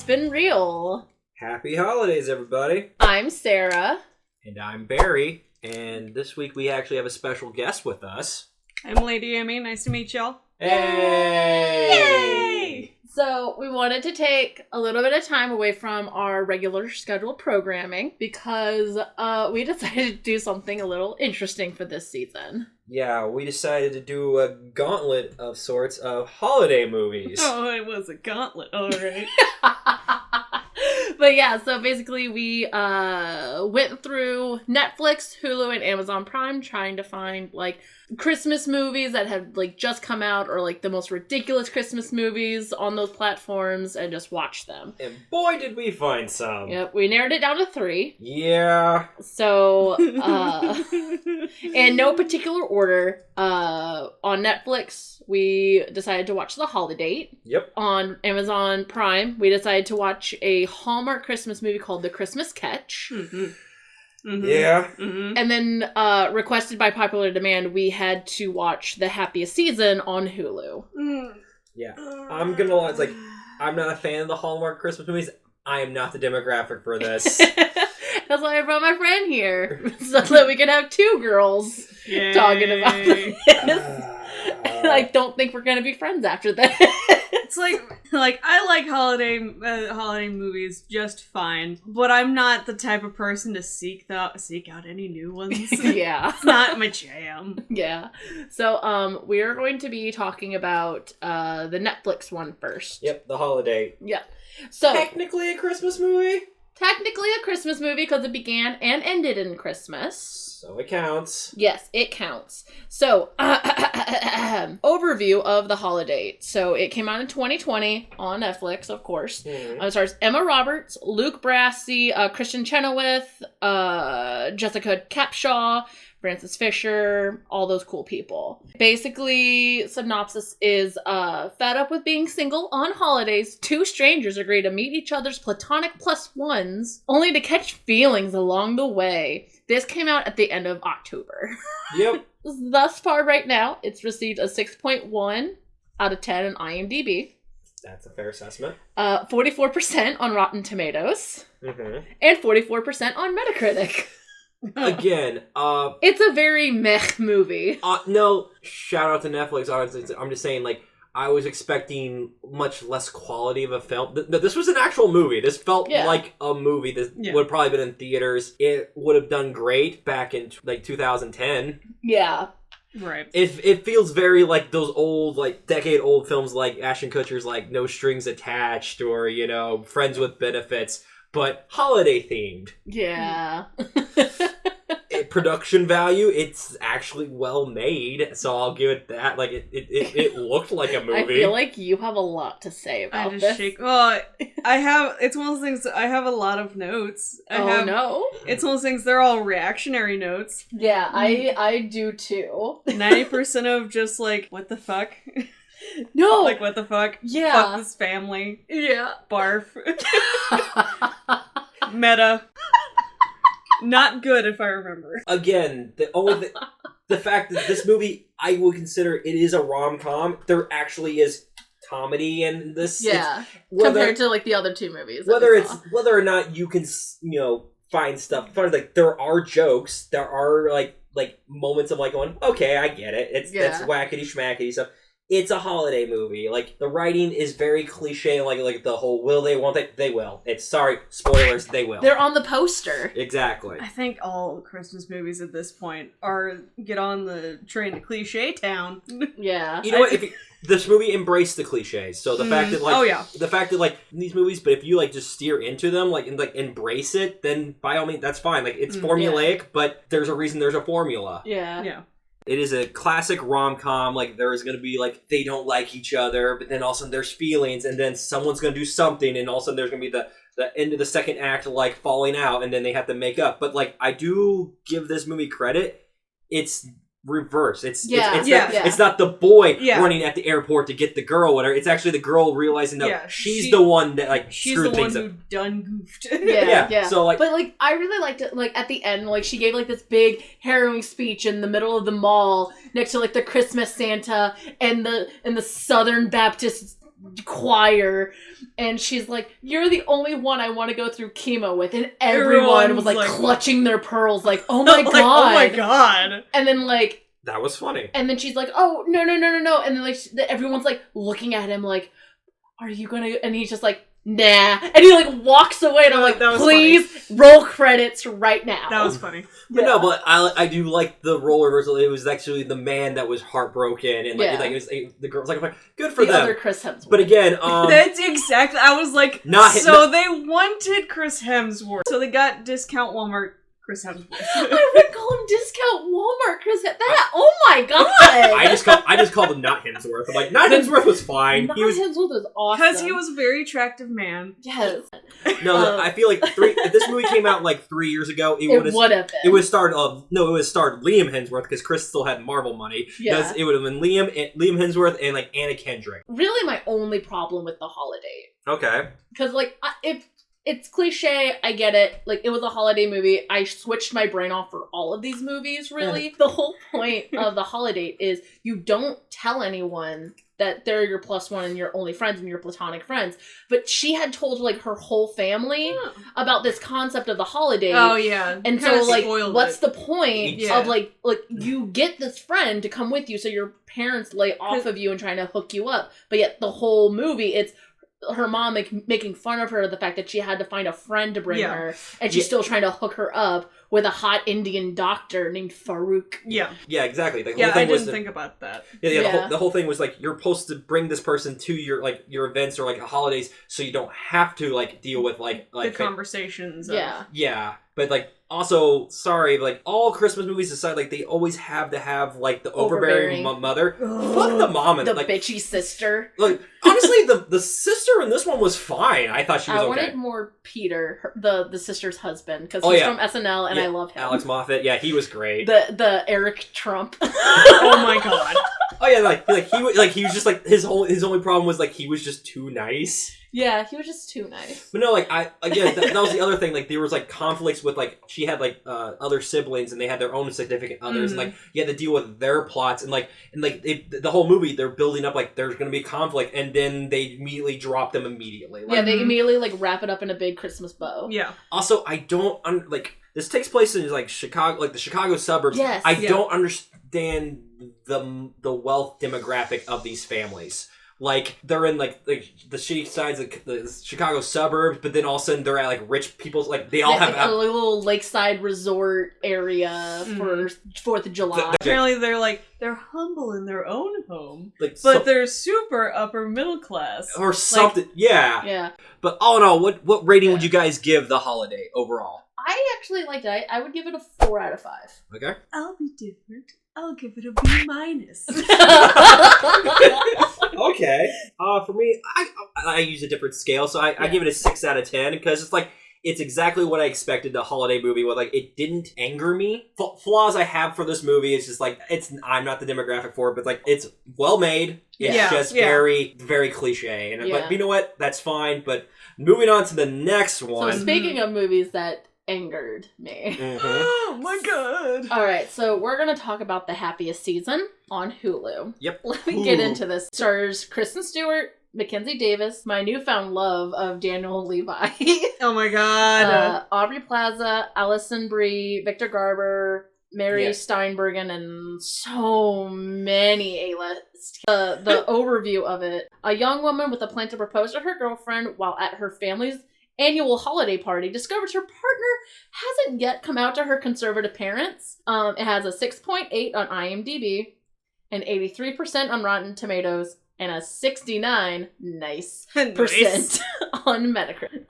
been real. Happy holidays, everybody. I'm Sarah. And I'm Barry. And this week we actually have a special guest with us. I'm LadyAmmy. Nice to meet y'all. Hey! Yay! So we wanted to take a little bit of time away from our regular scheduled programming because we decided to do something a little interesting for this season. Yeah, we decided to do a gauntlet of sorts of holiday movies. Oh, it was a gauntlet. All right. But yeah, so basically we went through Netflix, Hulu, and Amazon Prime trying to find like Christmas movies that had like just come out or like the most ridiculous Christmas movies on those platforms and just watch them. And boy, did we find some. Yep, we narrowed it down to 3. Yeah. So, in no particular order, on Netflix, we decided to watch The Holidate. Yep. On Amazon Prime, we decided to watch a Hallmark Christmas movie called The Christmas Catch. Mm-hmm. Mm-hmm. Yeah. Mm-hmm. And then, requested by popular demand, we had to watch The Happiest season on Hulu. Yeah. I'm gonna lie, it's like, I'm not a fan of the Hallmark Christmas movies. I am not the demographic for this. That's why I brought my friend here, so that we could have 2 girls Yay. talking about this. I don't think we're gonna be friends after that. It's like I like holiday movies just fine, but I'm not the type of person to seek out any new ones. Yeah. It's not my jam. Yeah. So, we are going to be talking about the Netflix one first. Yep, The Holiday. Yeah. So, Technically a Christmas movie. technically a Christmas movie because it began and ended in Christmas. So it counts. Yes, it counts. So, overview of The Holidate. So, it came out in 2020 on Netflix, of course. Mm-hmm. It stars Emma Roberts, Luke Brasi, Christian Chenoweth, Jessica Capshaw, Francis Fisher, all those cool people. Basically, synopsis is, fed up with being single on holidays, 2 strangers agree to meet each other's platonic +1s, only to catch feelings along the way. This came out at the end of October. Yep. Thus far right now, it's received a 6.1 out of 10 on IMDb. That's a fair assessment. 44% on Rotten Tomatoes. Mm-hmm. And 44% on Metacritic. Again, It's a very meh movie. no, shout out to Netflix. I'm just saying, like, I was expecting much less quality of a film. This was an actual movie. This felt like a movie that would have probably been in theaters. It would have done great back in, like, 2010. Yeah. Right. It feels very like those old, like, decade-old films like Ashton Kutcher's, like, No Strings Attached or, you know, Friends with Benefits, but holiday-themed. Yeah. Production value, it's actually well made, so I'll give it that. Like, it looked like a movie. I feel like you have a lot to say about this. Well, it's one of those things, I have a lot of notes. No. It's one of those things, they're all reactionary notes. Yeah, I do too. 90% of just like, what the fuck? No! Like, what the fuck? Yeah. Fuck this family. Yeah. Barf. Meta. Not good, if I remember. Again, the fact that this movie, I would consider it is a rom-com. There actually is comedy in this. Yeah. Compared to like the other 2 movies. Whether or not you can, you know, find stuff funny, like, there are jokes, there are like moments of like going, okay, I get it. It's wackety schmackety stuff. It's a holiday movie. Like, the writing is very cliche, like the whole will they, won't they? They will. It's, sorry, spoilers, they will. They're on the poster. Exactly. I think all Christmas movies at this point get on the train to cliche town. Yeah. You know what? This movie embraced the cliches. So the fact that, like, the fact that, like, in these movies, but if you, like, just steer into them, like, and, like, embrace it, then by all means, that's fine. Like, it's formulaic, but there's a reason there's a formula. Yeah. Yeah. It is a classic rom-com. Like, there is going to be, like, they don't like each other, but then all of a sudden there's feelings, and then someone's going to do something, and all of a sudden there's going to be the end of the second act, like, falling out, and then they have to make up. But, like, I do give this movie credit. It's reverse. It's not the boy running at the airport to get the girl, whatever. It's actually the girl realizing that she's the one that, like, screwed things up. She's the one who done goofed. Yeah. So, like, but, like, I really liked it. Like, at the end, like, she gave, like, this big harrowing speech in the middle of the mall next to, like, the Christmas Santa and the Southern Baptist choir, and she's like, "You're the only one I want to go through chemo with," and everyone was like clutching their pearls, like, "Oh my god, oh my god!" And then like that was funny. And then she's like, "Oh no, and then like everyone's like looking at him like, "Are you gonna?" And he's just like, "Nah," and he like walks away, and I'm like, "Please roll credits right now." That was funny. But no, but I do like the role reversal. It was actually the man that was heartbroken, and like, it was the girl was like, good for them. The other Chris Hemsworth. But again, that's exactly. I was like, they wanted Chris Hemsworth, so they got discount Walmart Chris Hemsworth. I would call him discount Walmart Chris. Oh my god! I just called him not Hemsworth. I'm like, not Hemsworth was fine. Hemsworth was awesome because he was a very attractive man. Yes. No, I feel like if this movie came out like 3 years ago, it would have been. It would have starred Liam Hemsworth because Chris still had Marvel money. Yeah. It would have been Liam Hemsworth and like Anna Kendrick. Really, my only problem with the Holidate. Okay. Because like it's cliche, I get it. Like, it was a holiday movie. I switched my brain off for all of these movies, really. The whole point of the Holidate is you don't tell anyone that they're your plus one and your only friends and your platonic friends. But she had told, like, her whole family about this concept of the Holidate. Oh, yeah. And so, like, what's the point of, like, you get this friend to come with you so your parents lay off of you and trying to hook you up. But yet the whole movie, it's her mom making fun of her, the fact that she had to find a friend to bring her, and she's still trying to hook her up with a hot Indian doctor named Farouk. Yeah, exactly. The whole thing I didn't think about that. The whole thing was like, you're supposed to bring this person to your events or like holidays, so you don't have to like deal with like the conversations. But like, also, sorry, like, all Christmas movies aside, like, they always have to have, like, the overbearing mother. Fuck the mom and, the like, bitchy sister. Like, honestly, the sister in this one was fine. I thought she was okay. I wanted more Peter, the sister's husband, because he's from SNL, and I love him. Alex Moffat, he was great. The Eric Trump. Oh my god. Oh yeah, he was just like, his only problem was like, he was just too nice. Yeah, he was just too nice. But no, like, that was the other thing. Like, there was, like, conflicts with, like, she had, like, other siblings, and they had their own significant others, and, like, you had to deal with their plots, and, the whole movie, they're building up, like, there's gonna be conflict, and then they immediately drop them immediately. Like, they immediately, like, wrap it up in a big Christmas bow. Yeah. Also, I don't, this takes place in, like, Chicago, like, the Chicago suburbs. Yes. I don't understand the wealth demographic of these families. Like, they're in, like the shitty sides of the Chicago suburbs, but then all of a sudden they're at, like, rich people's, like, they all have a little lakeside resort area for 4th of July. Apparently they're humble in their own home, but they're super upper middle class. Or something, yeah. But all in all, what rating would you guys give The Holiday overall? I actually liked it. I would give it a 4 out of 5. Okay. I'll be different. I'll give it a B-. Okay. For me, I use a different scale, so I give it a 6 out of 10 because it's like, it's exactly what I expected the holiday movie was. Like, it didn't anger me. Flaws I have for this movie is just like, I'm not the demographic for it, but like, it's well made. It's just very, very cliche. And but you know what? That's fine. But moving on to the next one. So speaking of movies that angered me. Oh my god. Alright, so we're going to talk about the Happiest season on Hulu. Yep. Let me get into this. Stars Kristen Stewart, Mackenzie Davis, my newfound love of Daniel Levi. Oh my god. Aubrey Plaza, Alison Brie, Victor Garber, Mary Steinbergen, and so many A-list. The overview of it. A young woman with a plan to propose to her girlfriend while at her family's annual holiday party discovers her partner hasn't yet come out to her conservative parents. It has a 6.8 on IMDb, an 83% on Rotten Tomatoes, and a 69% on Metacritic.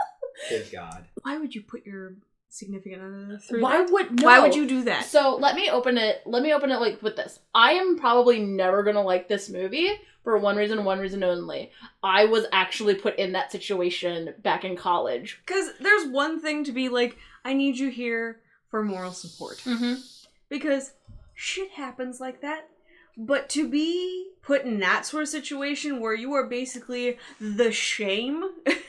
Good God. Why would you put your significant other through Why Why would you do that? So let me open it like with this. I am probably never gonna like this movie for one reason only. I was actually put in that situation back in college. Because there's one thing to be like, I need you here for moral support. Mm-hmm. Because shit happens like that. But to be put in that sort of situation where you are basically the shame.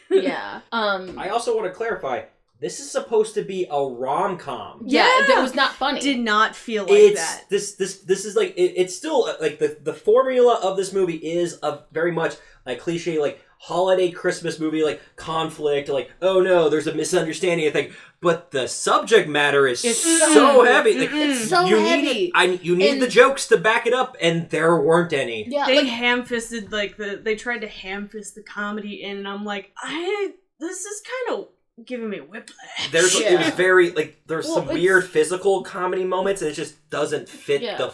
Yeah. I also want to clarify, this is supposed to be a rom-com. Yeah, it was not funny. Did not feel like that. This is like it's still like the formula of this movie is a very much like cliche like holiday Christmas movie, like conflict, like oh no, there's a misunderstanding, I think. But the subject matter is so heavy. Like, it's so heavy. You need the jokes to back it up, and there weren't any. Yeah, they ham-fisted they tried to ham-fist the comedy in, and I'm like, this is kind of giving me whiplash. It was very like there's some weird physical comedy moments, and it just doesn't fit the.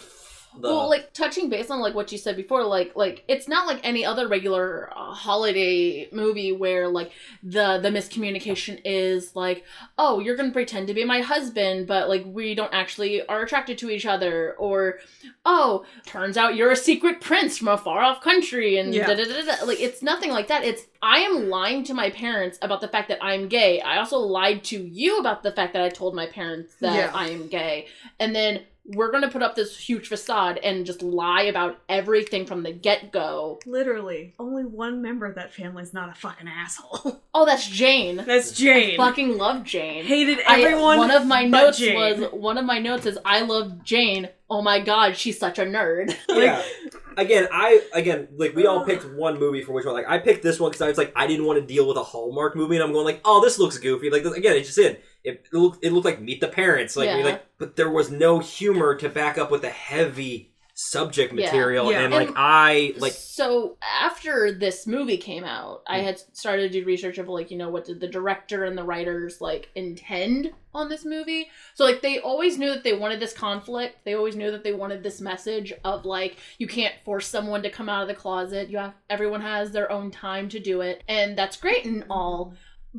Well, like touching base on like what you said before, like it's not like any other regular holiday movie where like the miscommunication is like, oh, you're gonna pretend to be my husband, but like we don't actually are attracted to each other, or oh, turns out you're a secret prince from a far off country, and like it's nothing like that. It's I am lying to my parents about the fact that I'm gay. I also lied to you about the fact that I told my parents that I am gay, and then we're going to put up this huge facade and just lie about everything from the get-go. Literally. Only one member of that family is not a fucking asshole. Oh, that's Jane. That's Jane. I fucking love Jane. Hated everyone One of my notes Jane. is, I love Jane. Oh my god, she's such a nerd. Yeah. Again, like, we all picked one movie for which one. Like, I picked this one because I was like, I didn't want to deal with a Hallmark movie, and I'm going like, oh, this looks goofy. Like, again, it just did. It looked like Meet the Parents. Like, but there was no humor to back up with the heavy subject material, and so after this movie came out, I had started to do research of like, what did the director and the writers like intend on this movie. So like they always knew that they wanted this conflict, they always knew that they wanted this message of like, you can't force someone to come out of the closet, everyone has their own time to do it, and that's great and all.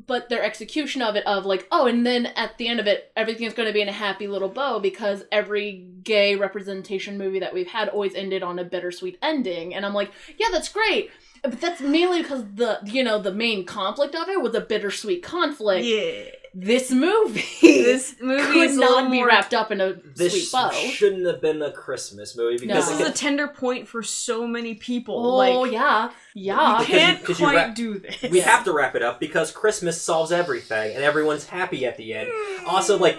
But their execution of it, of like, oh, and then at the end of it, everything's going to be in a happy little bow, because every gay representation movie that we've had always ended on a bittersweet ending. And I'm like, yeah, that's great. But that's mainly because the main conflict of it was a bittersweet conflict. Yeah. This movie could not be wrapped up in a sweet bow. This shouldn't have been a Christmas movie, because this is a tender point for so many people. Oh, yeah. You can't quite do this. We have to wrap it up because Christmas solves everything and everyone's happy at the end. Also, like,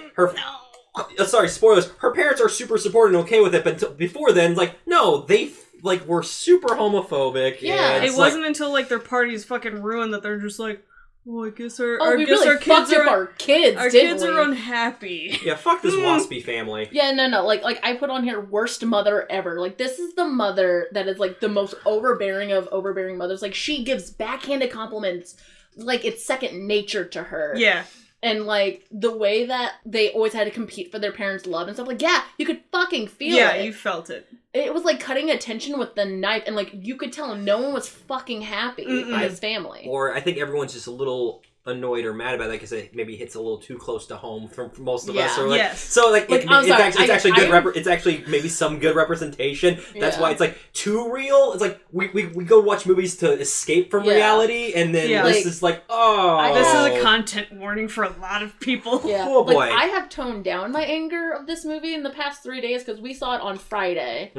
sorry, spoilers. Her parents are super supportive and okay with it, but before then, like, no, they were super homophobic. Yeah, it wasn't until like their party's fucking ruined that they're just like, well, I guess our kids are unhappy. Yeah, fuck this waspy family. Yeah, no. Like I put on here, worst mother ever. Like, this is the mother that is like the most overbearing of overbearing mothers. Like, she gives backhanded compliments like it's second nature to her. Yeah. And, like, the way that they always had to compete for their parents' love and stuff, like, yeah, you could fucking feel it. Yeah, you felt it. It was like cutting attention with the knife, and, like, you could tell no one was fucking happy by his family. Or I think everyone's just a little annoyed or mad about that because it maybe hits a little too close to home for most of us. Or like, so like, it's actually good. It's actually maybe some good representation. That's why it's like too real. It's like we go watch movies to escape from reality, and then this is like, this is a content warning for a lot of people. Yeah. Oh boy. Like, I have toned down my anger of this movie in the past 3 days because we saw it on Friday,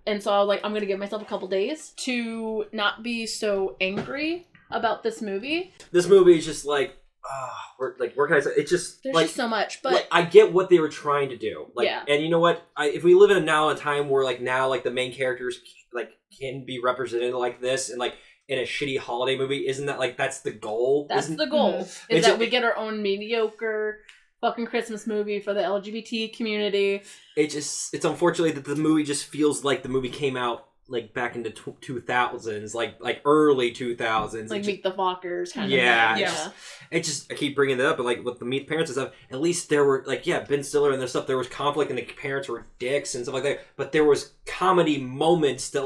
and so I was like, I'm gonna give myself a couple days to not be so angry about this movie. This movie is just like, where can I say? It's just there's like, just so much, but like, I get what they were trying to do. Like, yeah. And you know what? If we live in a time where like the main characters like can be represented like this and like in a shitty holiday movie, isn't that like that's the goal? That's the goal. Is that we get our own mediocre fucking Christmas movie for the LGBT community. It's unfortunately that the movie just feels like the movie came out like back into 2000s, like early 2000s. Like Meet the Fockers kind of. Yeah. I keep bringing that up, but like with the Meet the Parents and stuff, at least there were like, Ben Stiller and their stuff, there was conflict and the parents were dicks and stuff like that, but there was comedy moments that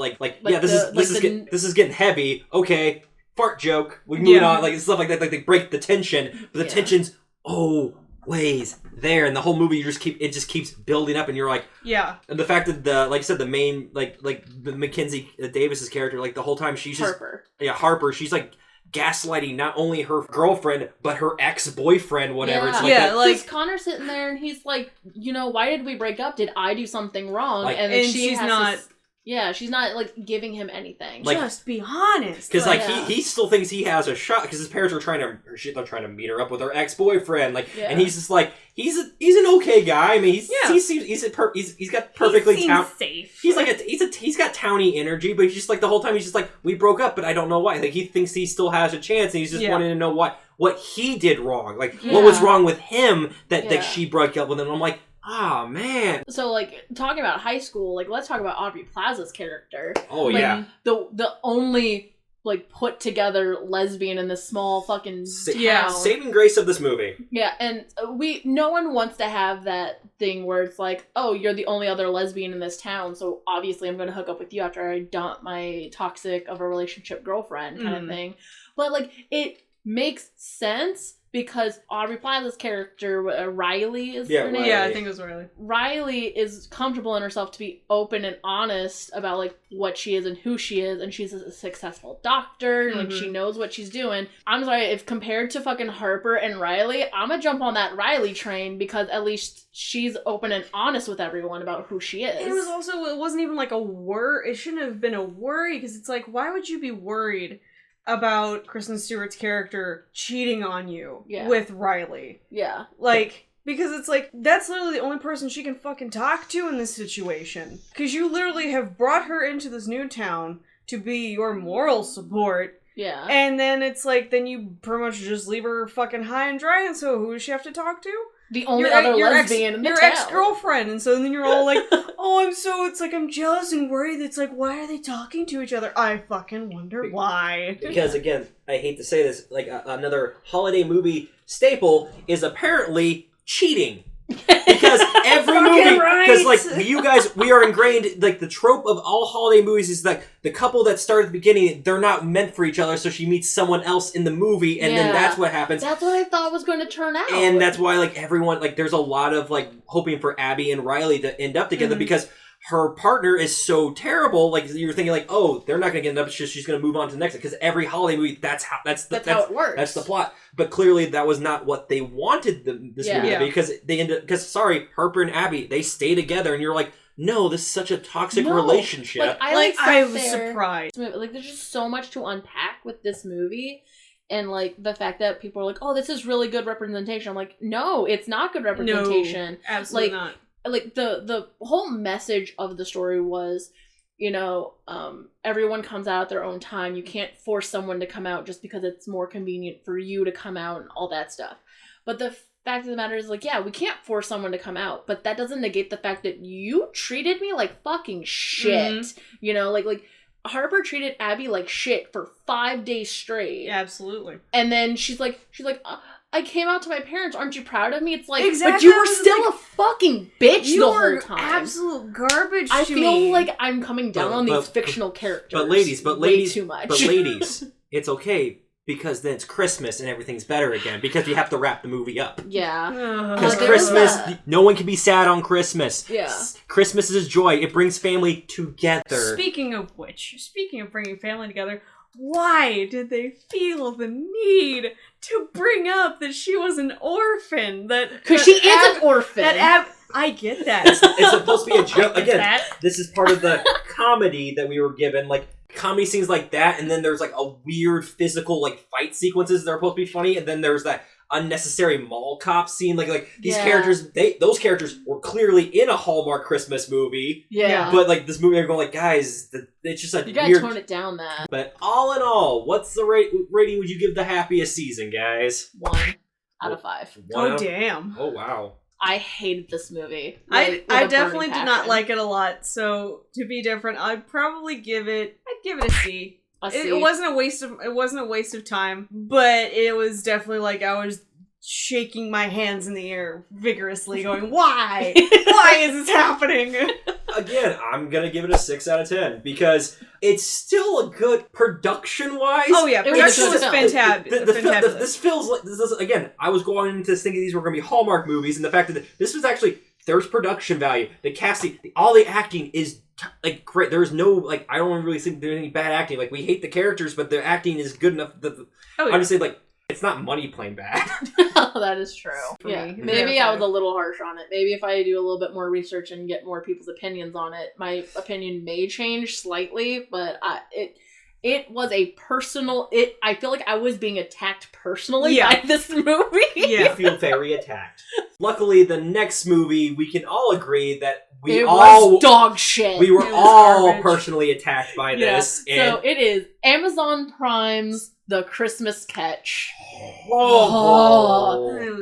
this is getting heavy. Okay, fart joke. We move on, like stuff like that. Like they break the tension, but the tension's always there, and the whole movie it just keeps building up, and you're like, and the fact that like I said, the main like the Mackenzie Davis's character, like the whole time she's just Harper, she's like gaslighting not only her girlfriend but her ex-boyfriend, whatever. It's like Connor's sitting there and he's like, why did we break up? Did I do something wrong? Like, and she's not Yeah, she's not, like, giving him anything. Like, just be honest. Because, like, yeah. he still thinks he has a shot, because his parents are they're trying to meet her up with her ex-boyfriend, like, and he's just like, he's an okay guy. I mean, he's got perfectly safe. He's got towny energy, but he's just like, the whole time he's just like, we broke up, but I don't know why. Like, he thinks he still has a chance, and he's just wanting to know what he did wrong. Like, what was wrong with him that she broke up with him. I'm like, oh, man. So, like, talking about high school, like, let's talk about Aubrey Plaza's character. Oh, like, yeah. The only, like, put-together lesbian in this small fucking town. Saving grace of this movie. Yeah, and no one wants to have that thing where it's like, oh, you're the only other lesbian in this town, so obviously I'm going to hook up with you after I dump my toxic of a relationship girlfriend kind of thing. But, like, it makes sense because Aubrey Plaza's character, Riley is her name? Yeah, I think it was Riley. Riley is comfortable in herself to be open and honest about, like, what she is and who she is, and she's a successful doctor, and, like, she knows what she's doing. I'm sorry, if compared to fucking Harper and Riley, I'm gonna jump on that Riley train because at least she's open and honest with everyone about who she is. It wasn't even like a worry. It shouldn't have been a worry, because it's like, why would you be worried about Kristen Stewart's character cheating on you with Riley? Yeah. Like, because it's like, that's literally the only person she can fucking talk to in this situation. Because you literally have brought her into this new town to be your moral support. Yeah. And then it's like, then you pretty much just leave her fucking high and dry, and so who does she have to talk to? The only other lesbian in the town. Your ex-girlfriend. And so then you're all like, oh, I'm jealous and worried. It's like, why are they talking to each other? I fucking wonder why. Because, again, I hate to say this, like, another holiday movie staple is apparently cheating. Because every movie, because, like, you guys, we are ingrained, like, the trope of all holiday movies is that the couple that start at the beginning, they're not meant for each other, so she meets someone else in the movie, and then that's what happens. That's what I thought was going to turn out. And that's why, like, everyone, like, there's a lot of, like, hoping for Abby and Riley to end up together, because her partner is so terrible, like, you're thinking, like, oh, they're not going to get up, she's going to move on to the next one, because every holiday movie, that's how it works. That's the plot. But clearly, that was not what they wanted this movie to be, because they ended, because, Harper and Abby, they stay together, and you're like, no, this is such a toxic relationship. Like, I was surprised. Like, there's just so much to unpack with this movie. And, like, the fact that people are like, oh, this is really good representation. I'm like, no, it's not good representation. No, absolutely not. Like, the whole message of the story was, you know, everyone comes out at their own time. You can't force someone to come out just because it's more convenient for you to come out and all that stuff. But the fact of the matter is, like, yeah, we can't force someone to come out, but that doesn't negate the fact that you treated me like fucking shit. You know, like Harper treated Abby like shit for 5 days straight. Yeah, absolutely. And then she's like, I came out to my parents. Aren't you proud of me? It's like, exactly. But you were still a fucking bitch the whole time. Absolute garbage. I feel like I'm coming down on these fictional characters. But ladies, too much. But ladies, it's okay because then it's Christmas and everything's better again because you have to wrap the movie up. Yeah. Because Christmas, no one can be sad on Christmas. Yeah. Christmas is joy. It brings family together. Speaking of bringing family together, why did they feel the need to bring up that she was an orphan? Because she is an orphan. I get that. It's supposed to be a joke. Again, this is part of the comedy that we were given. Like, comedy scenes like that, and then there's, like, a weird physical, like, fight sequences that are supposed to be funny, and then there's that unnecessary mall cop scene. Like these characters, those characters were clearly in a Hallmark Christmas movie. Yeah. But, like, this movie, they're going, like, guys, it's just a you gotta weird... tone it down, that. But all in all, what's the rating would you give the Happiest season, guys? 1 out of 5. Damn. Oh, wow. I hated this movie. I definitely did not like it a lot. So to be different, I'd give it a C. It wasn't a waste of time, but it was definitely like I was shaking my hands in the air vigorously, going, "Why? Why is this happening?" Again, I'm gonna give it a 6 out of 10 because it's still a good production-wise. Oh yeah, production was fantastic. This feels like again. I was going into this thinking these were gonna be Hallmark movies, and the fact that this was actually there's production value. The casting, all the acting is like great. There's no I don't really think there's any bad acting. Like we hate the characters, but the acting is good enough. I'm just saying It's not money playing bad. That is true. Yeah, me. maybe Yeah, I okay. was a little harsh on it. Maybe if I do a little bit more research and get more people's opinions on it, my opinion may change slightly. But it was a personal. I feel like I was being attacked personally by this movie. Yeah, I feel very attacked. Luckily, the next movie we can all agree that it was dog shit. We were all personally attacked by this. So it is Amazon Prime's The Christmas Catch.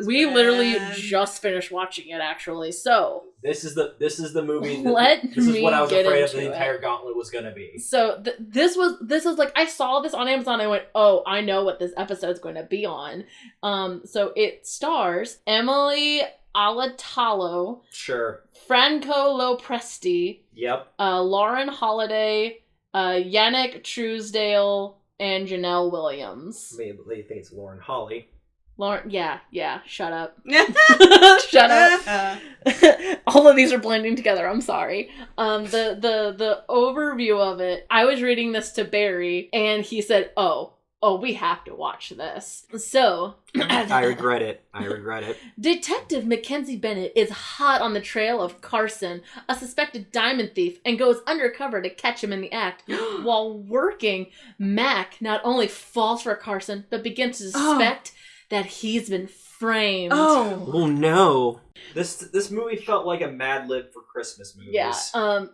We literally just finished watching it, actually. So this is the movie. This is what I was afraid of the entire Gauntlet was going to be. So this was like, I saw this on Amazon. I went, oh, I know what this episode's going to be on. So it stars Emily Alatalo. Sure. Franco Lopresti. Yep. Lauren Holiday. Yannick Truesdale. And Janelle Williams. Maybe they think it's Lauren Holly. Lauren, yeah, shut up. Shut up. All of these are blending together, I'm sorry. The overview of it, I was reading this to Barry, and he said, oh, we have to watch this. So... I regret it. Detective Mackenzie Bennett is hot on the trail of Carson, a suspected diamond thief, and goes undercover to catch him in the act. While working, Mac not only falls for Carson, but begins to suspect that he's been framed. Oh no. This movie felt like a Mad Lib for Christmas movies. Yeah.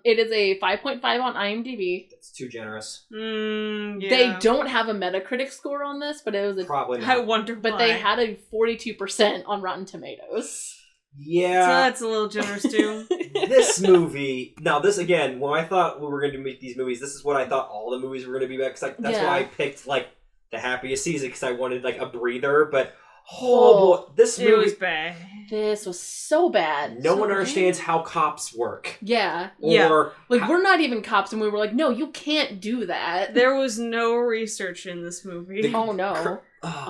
It is a 5.5 on IMDb. That's too generous. They don't have a Metacritic score on this, but it was probably not. I wonder why. But they had a 42% on Rotten Tomatoes. Yeah. So that's a little generous too. This movie. Now, this again, when I thought we were going to make these movies, this is what I thought all the movies were going to be about. Cause that's why I picked like the Happiest season, because I wanted like a breather. But boy, this movie was bad. This was so bad. No one understands how cops work. Yeah. Or we're not even cops, and we were like, no, you can't do that. There was no research in this movie. Oh no.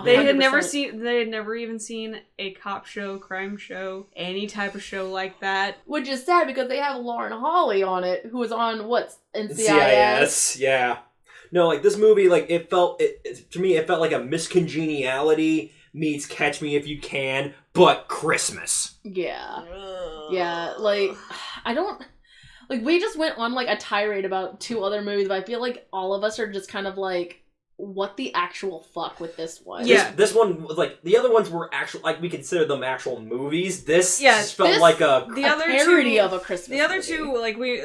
They had never even seen a cop show, crime show, any type of show like that. Which is sad because they have Lauren Holly on it, who was on NCIS. Yeah. No, like this movie, like to me, it felt like a Congeniality meets Catch Me If You Can, but Christmas. Yeah. Yeah, like, I don't... Like, we just went on, like, a tirade about 2 other movies, but I feel like all of us are just kind of like, what the actual fuck with this one? Yeah. This one was, like, the other ones were actual, like, we consider them actual movies. This felt like a parody of a Christmas movie. The other two,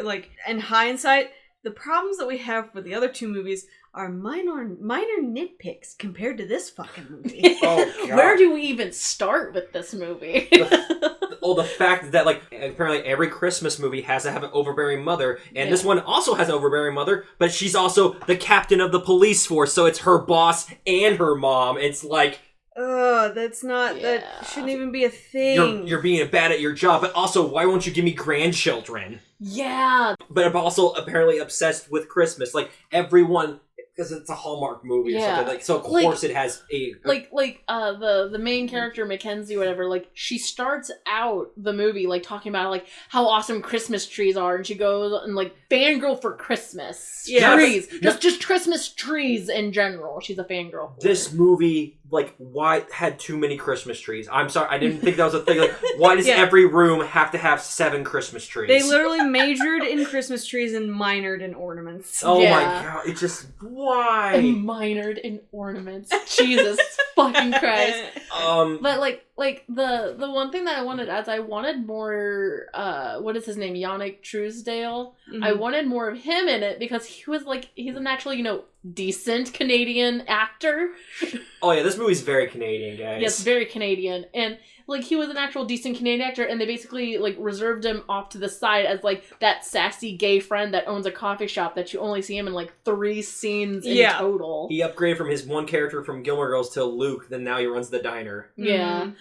like, in hindsight, the problems that we have with the other 2 movies are minor nitpicks compared to this fucking movie. Oh, God. Where do we even start with this movie? The fact that, like, apparently every Christmas movie has to have an overbearing mother, and this one also has an overbearing mother, but she's also the captain of the police force, so it's her boss and her mom. It's like... that's not... That shouldn't even be a thing. You're being bad at your job, but also, why won't you give me grandchildren? Yeah. But I'm also apparently obsessed with Christmas. Like, everyone... Because it's a Hallmark movie or something. Like, so of course it has a... the main character, Mackenzie, whatever, like, she starts out the movie, like, talking about, like, how awesome Christmas trees are, and she goes and, like, fangirl for Christmas. Yeah. Trees. Just Christmas trees in general. She's a fangirl. This movie, like, why had too many Christmas trees? I'm sorry, I didn't think that was a thing. Like, why does every room have to have 7 Christmas trees? They literally majored in Christmas trees and minored in ornaments. Oh my God, it just... Why? And minored in ornaments. Jesus fucking Christ. But like the one thing that I wanted more what is his name? Yannick Truesdale. Mm-hmm. I wanted more of him in it because he's an actual, decent Canadian actor. Oh yeah, this movie's very Canadian, guys. Yes, very Canadian. And like he was an actual decent Canadian actor, and they basically like reserved him off to the side as like that sassy gay friend that owns a coffee shop that you only see him in like 3 scenes in total. He upgraded from his one character from Gilmore Girls to Luke, then now he runs the diner. Yeah.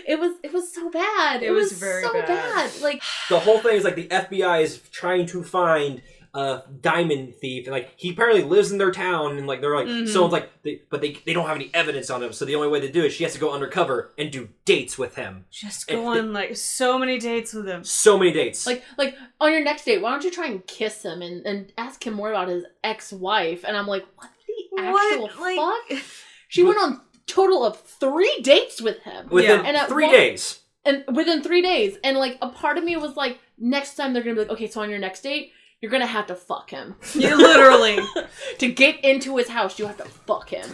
It was so bad. It was very so bad. Like the whole thing is like the FBI is trying to find a diamond thief, and like he apparently lives in their town, and like they're like so it's like they don't have any evidence on him, so the only way to do it, she has to go undercover and do dates with him. Just go on like so many dates with him. So many dates. Like on your next date, why don't you try and kiss him and ask him more about his ex-wife? And I'm like, what the actual fuck? She went on total of 3 dates with him. Within 3 days. And within 3 days. And, like, a part of me was like, next time they're going to be like, okay, so on your next date, you're going to have to fuck him. You literally. To get into his house, you have to fuck him.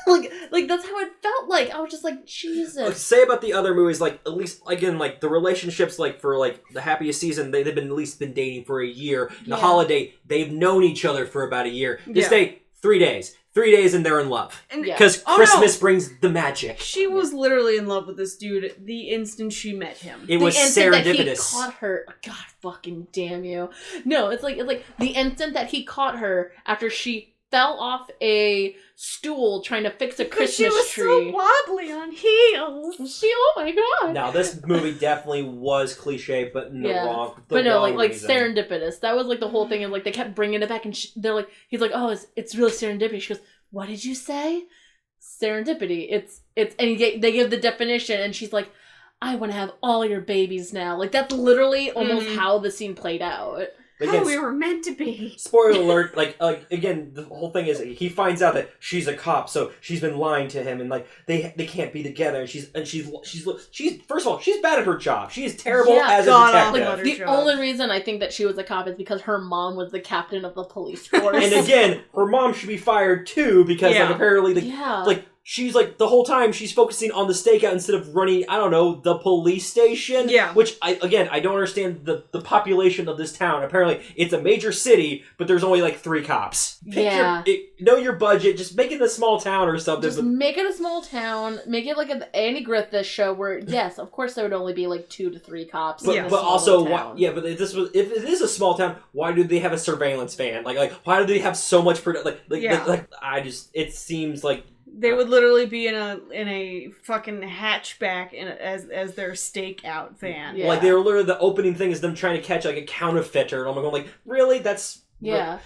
like that's how it felt like. I was just like, Jesus. Like, say about the other movies, like, at least, again, like, the relationships, like, for, like, the Happiest season, they've been at least been dating for a year. In the Holiday, they've known each other for about a year. This date, 3 days. 3 days and they're in love. Because Christmas brings the magic. She was literally in love with this dude the instant she met him. It was serendipitous. That he caught her. God fucking damn you. No, it's like the instant that he caught her after she fell off a stool trying to fix a Christmas tree. She was so wobbly on heels. Oh my god. Now, this movie definitely was cliche, but in the wrong reason. Serendipitous. That was like the whole thing, and like they kept bringing it back, and they're like, he's like, oh, it's really serendipity. She goes, what did you say? Serendipity. It's and they give the definition, and she's like, I want to have all your babies now. Like, that's literally almost how the scene played out. Again, how we were meant to be. Spoiler alert, like again, the whole thing is he finds out that she's a cop, so she's been lying to him, and like they can't be together. And she's first of all, she's bad at her job. She is terrible as a detective. The only reason I think that she was a cop is because her mom was the captain of the police force. And again, her mom should be fired too, because like apparently like she's like the whole time she's focusing on the stakeout instead of running, I don't know, the police station. Yeah. Which I don't understand the population of this town. Apparently it's a major city, but there's only like 3 cops. Know your budget. Just make it a small town or something. Just make it a small town. Make it like an Andy Griffith show where, yes, of course there would only be like 2 to 3 cops. But also, but if it is a small town, why do they have a surveillance van? Like why do they have so much it seems like they would literally be in a fucking hatchback as their stakeout van. Yeah. Like, they were literally, the opening thing is them trying to catch like a counterfeiter, and I'm going like, really? That's and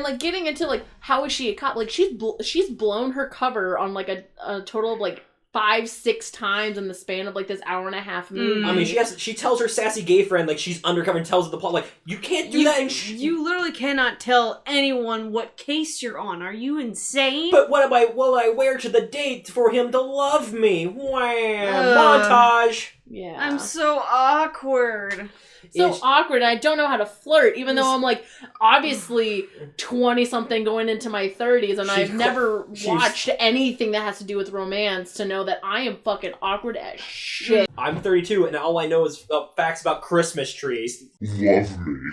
like getting into like, how is she a cop? Like, she's blown her cover on like a total of like 5-6 times in the span of like this hour and a half movie. I mean, she tells her sassy gay friend like she's undercover and tells the plot like, you can't do that. You literally cannot tell anyone what case you're on. Are you insane? But what will I wear to the date for him to love me? Wham! Montage. Yeah, I'm so awkward. Awkward. I don't know how to flirt, even though I'm like obviously 20-something going into my 30s, and I've never watched anything that has to do with romance to know that I am fucking awkward as shit. I'm 32, and all I know is facts about Christmas trees. Love me.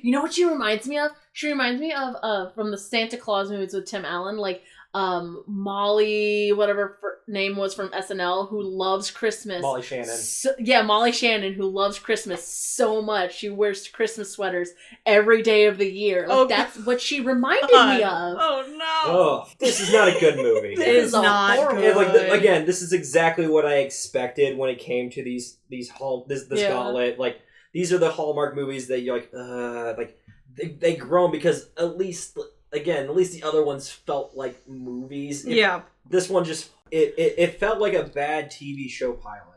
You know what she reminds me of? She reminds me of from the Santa Claus movies with Tim Allen, like Molly, whatever her name was from SNL, who loves Christmas. Molly Shannon. Molly Shannon, who loves Christmas so much. She wears Christmas sweaters every day of the year. Like, that's what she reminded me of. Oh no! Oh, this is not a good movie. This is not good. Again, this is exactly what I expected when it came to this Gauntlet. Like, these are the Hallmark movies that you're like they grown, because at least the other ones felt like movies. This one just it felt like a bad TV show pilot.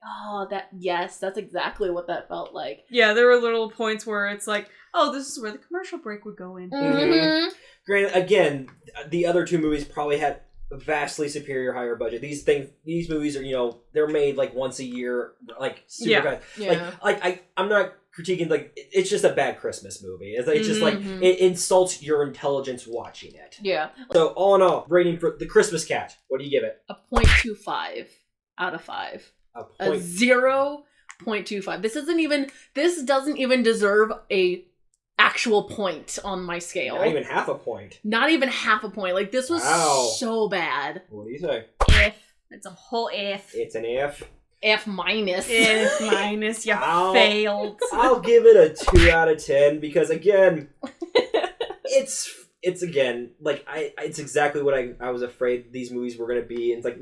Oh, that's exactly what that felt like. Yeah, there were little points where it's like, oh, this is where the commercial break would go in. Mm-hmm. Granted, again, the other 2 movies probably had a vastly superior, higher budget. These movies are, they're made like once a year, like super bad. Yeah. Like I'm not critiquing, like, it's just a bad Christmas movie. It's just like, it insults your intelligence watching it. Yeah. So all in all, rating for the Christmas Catch, what do you give it? A 0.25 out of 5. A 0.25. This doesn't even deserve a actual point on my scale. Not even half a point. Not even half a point. Like, this was so bad. What do you say? F. It's a whole F. It's an F. F minus. F minus. You failed. I'll give it a 2 out of 10 because, again, it's again, like, it's exactly what I was afraid these movies were going to be. And it's like,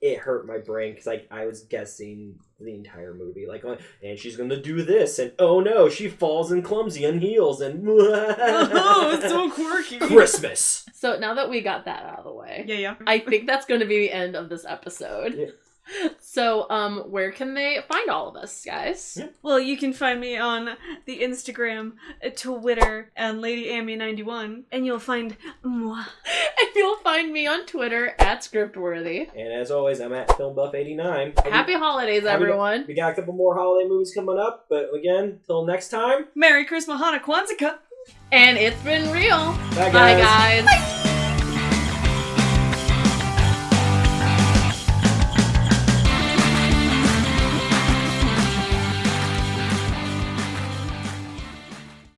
it hurt my brain because I was guessing the entire movie, like, and she's gonna do this, and oh no, she falls and clumsy on heels, and oh, it's so quirky. Christmas. So now that we got that out of the way, yeah, I think that's going to be the end of this episode. Yeah. So, where can they find all of us, guys? Yeah. Well, you can find me on the Instagram, Twitter, and LadyAmmy91, and you'll find moi. And you'll find me on Twitter at Scriptworthy. And as always, I'm at FilmBuff89. Happy holidays, everyone. We got a couple more holiday movies coming up, but again, till next time. Merry Christmas, Hana Kwanzaa. And it's been real. Bye, guys. Bye, guys. Bye.